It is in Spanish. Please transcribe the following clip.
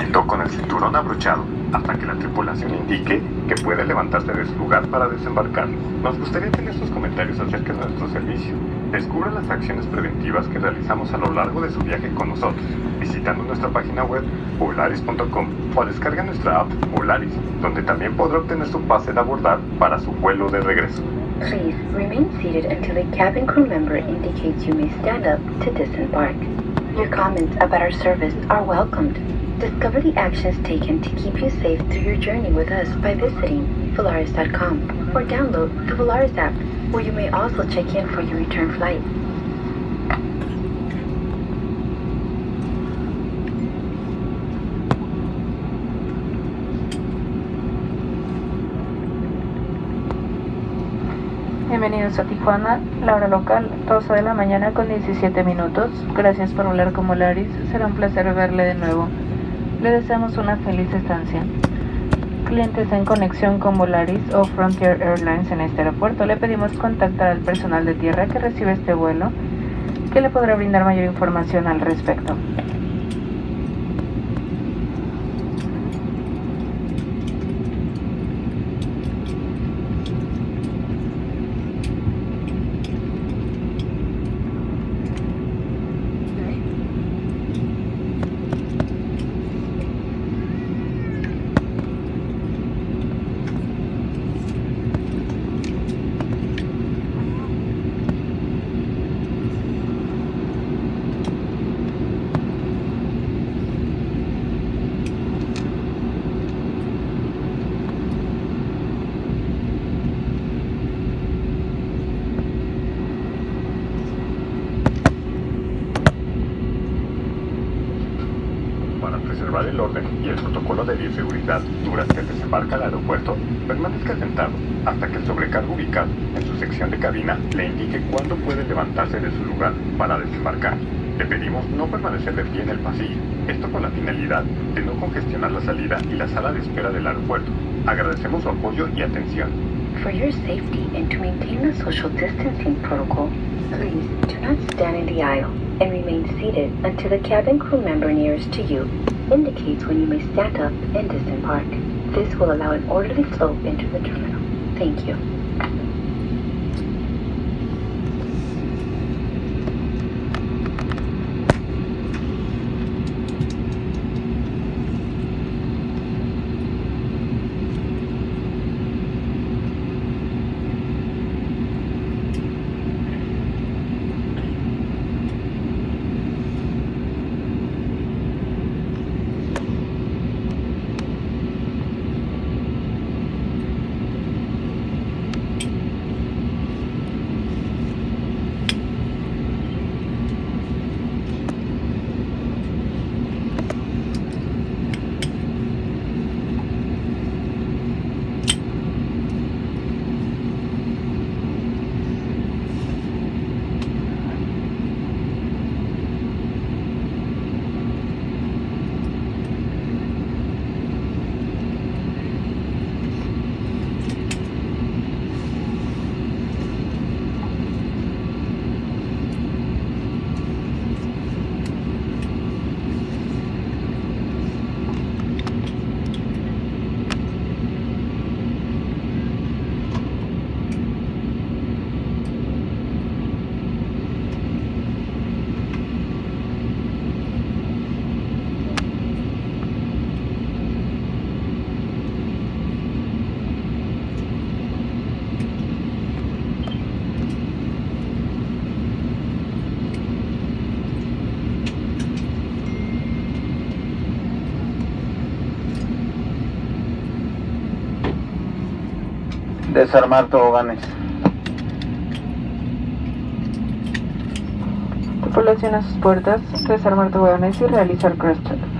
siguiendo con el cinturón abrochado hasta que la tripulación indique que puede levantarse de su lugar para desembarcar. Nos gustaría tener sus comentarios acerca de nuestro servicio. Descubra las acciones preventivas que realizamos a lo largo de su viaje con nosotros, visitando nuestra página web volaris.com o descarga nuestra app Volaris, donde también podrá obtener su pase de abordar para su vuelo de regreso. Please remain seated until a cabin crew member indicates you may stand up to disembark. Your comments about our service are welcomed. Discover the actions taken to keep you safe through your journey with us by visiting Volaris.com or download the Volaris app, where you may also check in for your return flight. Bienvenidos a Tijuana, la hora local, 12 de la mañana con 17 minutos. Gracias por volar con Volaris, será un placer verle de nuevo. Le deseamos una feliz estancia. Clientes en conexión con Volaris o Frontier Airlines en este aeropuerto, le pedimos contactar al personal de tierra que recibe este vuelo, que le podrá brindar mayor información al respecto. Para preservar el orden y el protocolo de bioseguridad durante el desembarque al aeropuerto, permanezca sentado hasta que el sobrecargo ubicado en su sección de cabina le indique cuándo puede levantarse de su lugar para desembarcar. Le pedimos no permanecer de pie en el pasillo, esto con la finalidad de no congestionar la salida y la sala de espera del aeropuerto. Agradecemos su apoyo y atención. For your safety and to maintain the social distancing protocol, please do not stand in the aisle and remain seated until the cabin crew member nearest to you indicates when you may stand up and disembark. This will allow an orderly flow into the terminal. Thank you. Desarmar toboganes. Tripulación a sus puertas, desarmar toboganes y realizar cross-check.